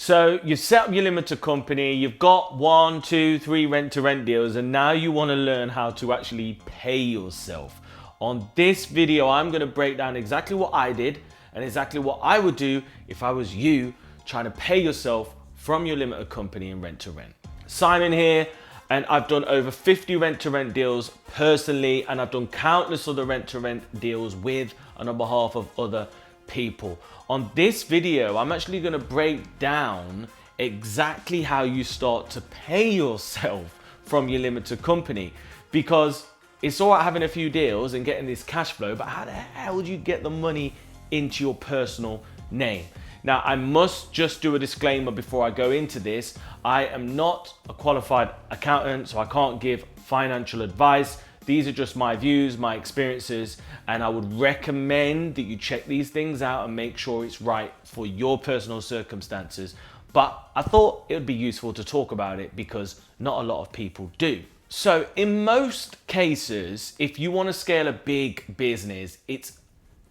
So you've set up your limited company, you've got 1, 2, 3 rent-to-rent deals, and now you want to learn how to actually pay yourself. On this video, I'm going to break down exactly what I did and exactly what I would do if I was you trying to pay yourself from your limited company and rent-to-rent. Simon here, and I've done over 50 rent-to-rent deals personally, and I've done countless other rent-to-rent deals with and on behalf of other people. On this video, I'm actually going to break down exactly how you start to pay yourself from your limited company, because it's all right having a few deals and getting this cash flow, but how the hell do you get the money into your personal name? Now, I must just do a disclaimer before I go into this. I am not a qualified accountant, so I can't give financial advice. These are just my views, my experiences, and I would recommend that you check these things out and make sure it's right for your personal circumstances. But I thought it would be useful to talk about it because not a lot of people do. So in most cases, if you want to scale a big business, it's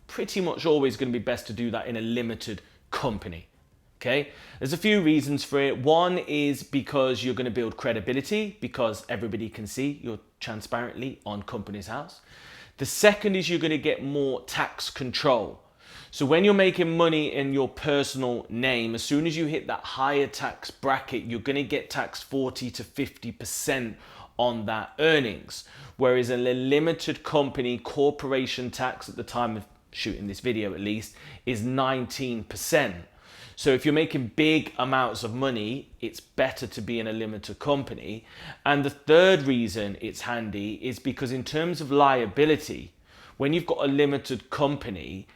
pretty much always going to be best to do that in a limited company. Okay, there's a few reasons for it. One is because you're going to build credibility because everybody can see you're transparently on Companies House. The second is you're going to get more tax control. So when you're making money in your personal name, as soon as you hit that higher tax bracket, you're going to get taxed 40 to 50% on that earnings. Whereas in a limited company, corporation tax at the time of shooting this video at least is 19%. So if you're making big amounts of money, it's better to be in a limited company. And the third reason it's handy is because in terms of liability, when you've got a limited company,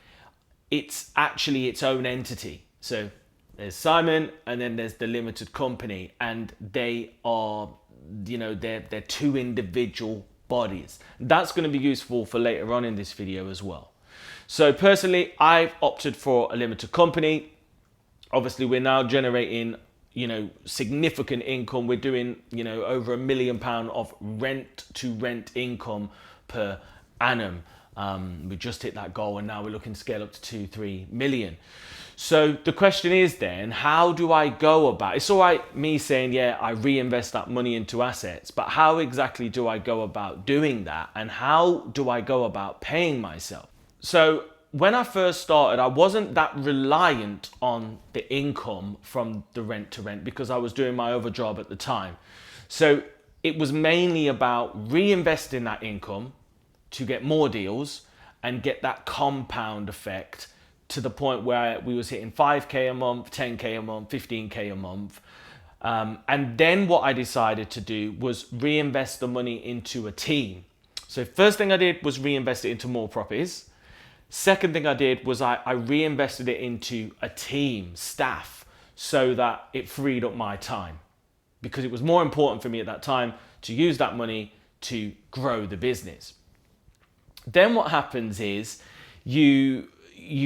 it's actually its own entity. So there's Simon and then there's the limited company, and they are, they're two individual bodies. That's going to be useful for later on in this video as well. So personally, I've opted for a limited company. Obviously, we're now generating, significant income. We're doing, over £1 million of rent-to-rent income per annum. We just hit that goal, and now we're looking to scale up to 2-3 million. So the question is then, how do I go about it? It's all right me saying, yeah, I reinvest that money into assets, but how exactly do I go about doing that? And how do I go about paying myself? So when I first started, I wasn't that reliant on the income from the rent-to-rent because I was doing my other job at the time. So it was mainly about reinvesting that income to get more deals and get that compound effect to the point where we was hitting 5K a month, 10K a month, 15K a month. And then what I decided to do was reinvest the money into a team. So first thing I did was reinvest it into more properties. Second thing I did was I reinvested it into a team, staff, so that it freed up my time, because it was more important for me at that time to use that money to grow the business. Then what happens is you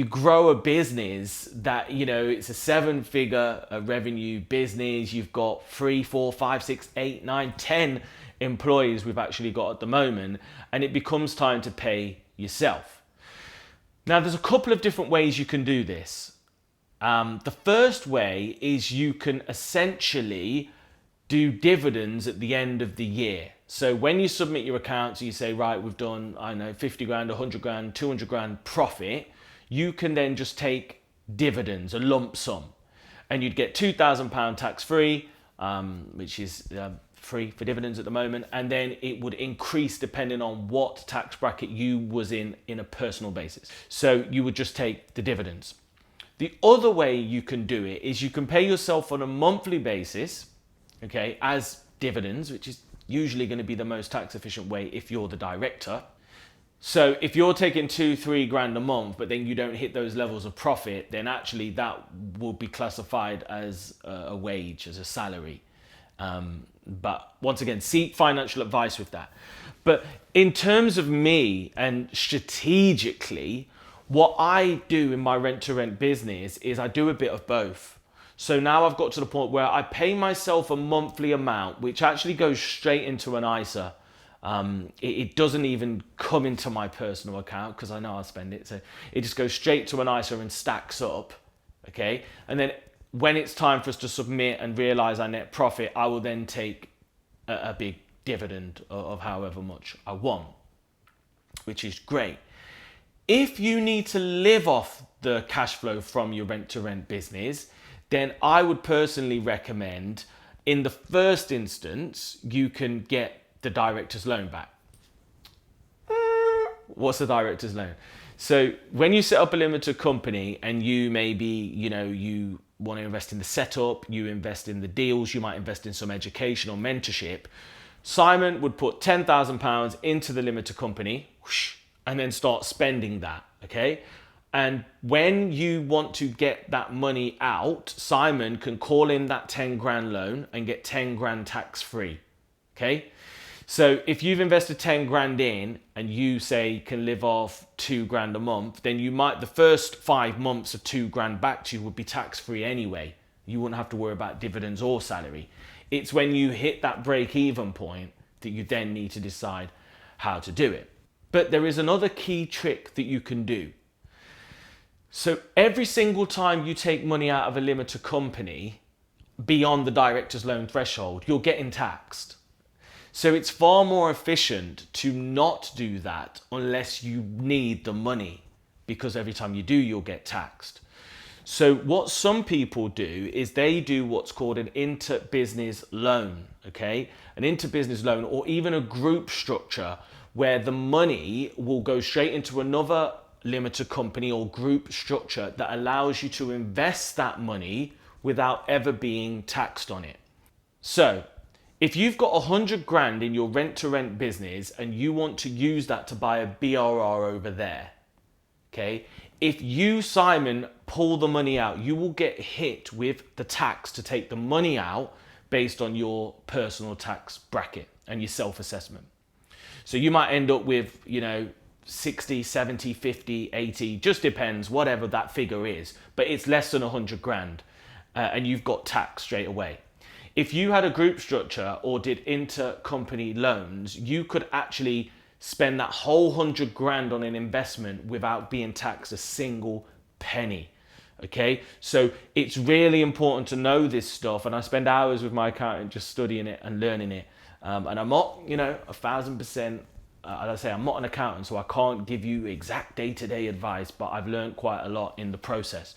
grow a business that, it's a 7-figure revenue business. You've got 3, 4, 5, 6, 8, 9, 10 employees we've actually got at the moment, and it becomes time to pay yourself. Now, there's a couple of different ways you can do this. The first way is you can essentially do dividends at the end of the year. So when you submit your accounts, you say, right, we've done, 50 grand, 100 grand, 200 grand profit. You can then just take dividends, a lump sum, and you'd get £2,000 tax-free, which is free for dividends at the moment, and then it would increase depending on what tax bracket you was in a personal basis. So you would just take the dividends. The other way you can do it is you can pay yourself on a monthly basis, okay, as dividends, which is usually going to be the most tax efficient way if you're the director. So if you're taking 2-3 grand a month, but then you don't hit those levels of profit, then actually that will be classified as a wage, as a salary. But once again, seek financial advice with that. But in terms of me and strategically, what I do in my rent-to-rent business is I do a bit of both. So now I've got to the point where I pay myself a monthly amount, which actually goes straight into an ISA. It doesn't even come into my personal account because I know I'll spend it. So it just goes straight to an ISA and stacks up. Okay. And then when it's time for us to submit and realize our net profit, I will then take a big dividend of however much I want, which is great. If you need to live off the cash flow from your rent-to-rent business, then I would personally recommend, in the first instance, you can get the director's loan back. What's the director's loan? So when you set up a limited company and you maybe, you want to invest in the setup, you invest in the deals, you might invest in some education or mentorship, Simon would put £10,000 into the limited company, whoosh, and then start spending that, okay? And when you want to get that money out, Simon can call in that 10 grand loan and get 10 grand tax free, okay? So if you've invested 10 grand in and you say can live off 2 grand a month, then you might, the first 5 months of 2 grand back to you would be tax free anyway. You wouldn't have to worry about dividends or salary. It's when you hit that break even point that you then need to decide how to do it. But there is another key trick that you can do. So every single time you take money out of a limited company beyond the director's loan threshold, you're getting taxed. So it's far more efficient to not do that unless you need the money, because every time you do, you'll get taxed. So what some people do is they do what's called an interbusiness loan, okay? An interbusiness loan, or even a group structure where the money will go straight into another limited company or group structure that allows you to invest that money without ever being taxed on it. So if you've got 100 grand in your rent-to-rent business and you want to use that to buy a BRR over there, okay? If you, Simon, pull the money out, you will get hit with the tax to take the money out based on your personal tax bracket and your self-assessment. So you might end up with, 60, 70, 50, 80, just depends, whatever that figure is, but it's less than 100 grand and you've got tax straight away. If you had a group structure or did intercompany loans, you could actually spend that whole 100 grand on an investment without being taxed a single penny. Okay, so it's really important to know this stuff, and I spend hours with my accountant just studying it and learning it. And I'm not, 1,000%. As I say, I'm not an accountant, so I can't give you exact day-to-day advice, but I've learned quite a lot in the process.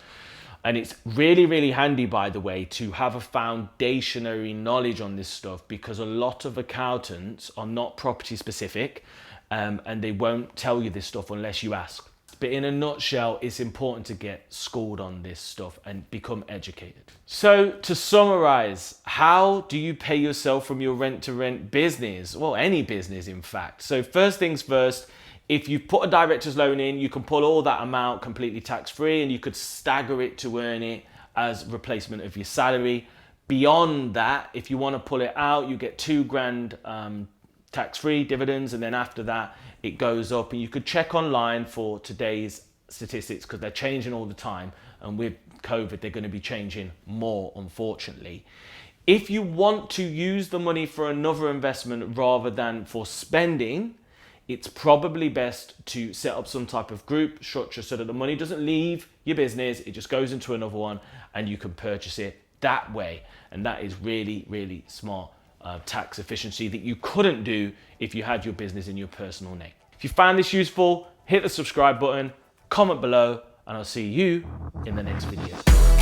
And it's really, really handy, by the way, to have a foundationary knowledge on this stuff, because a lot of accountants are not property specific, and they won't tell you this stuff unless you ask. But in a nutshell, it's important to get schooled on this stuff and become educated. So to summarize, how do you pay yourself from your rent-to-rent business? Well, any business, in fact. So first things first, if you put a director's loan in, you can pull all that amount completely tax-free, and you could stagger it to earn it as replacement of your salary. Beyond that, if you want to pull it out, you get 2 grand tax-free dividends, and then after that it goes up, and you could check online for today's statistics because they're changing all the time, and with COVID they're going to be changing more, unfortunately. If you want to use the money for another investment rather than for spending, it's probably best to set up some type of group structure so that the money doesn't leave your business, it just goes into another one and you can purchase it that way. And that is really, really smart tax efficiency that you couldn't do if you had your business in your personal name. If you found this useful, hit the subscribe button, comment below, and I'll see you in the next video.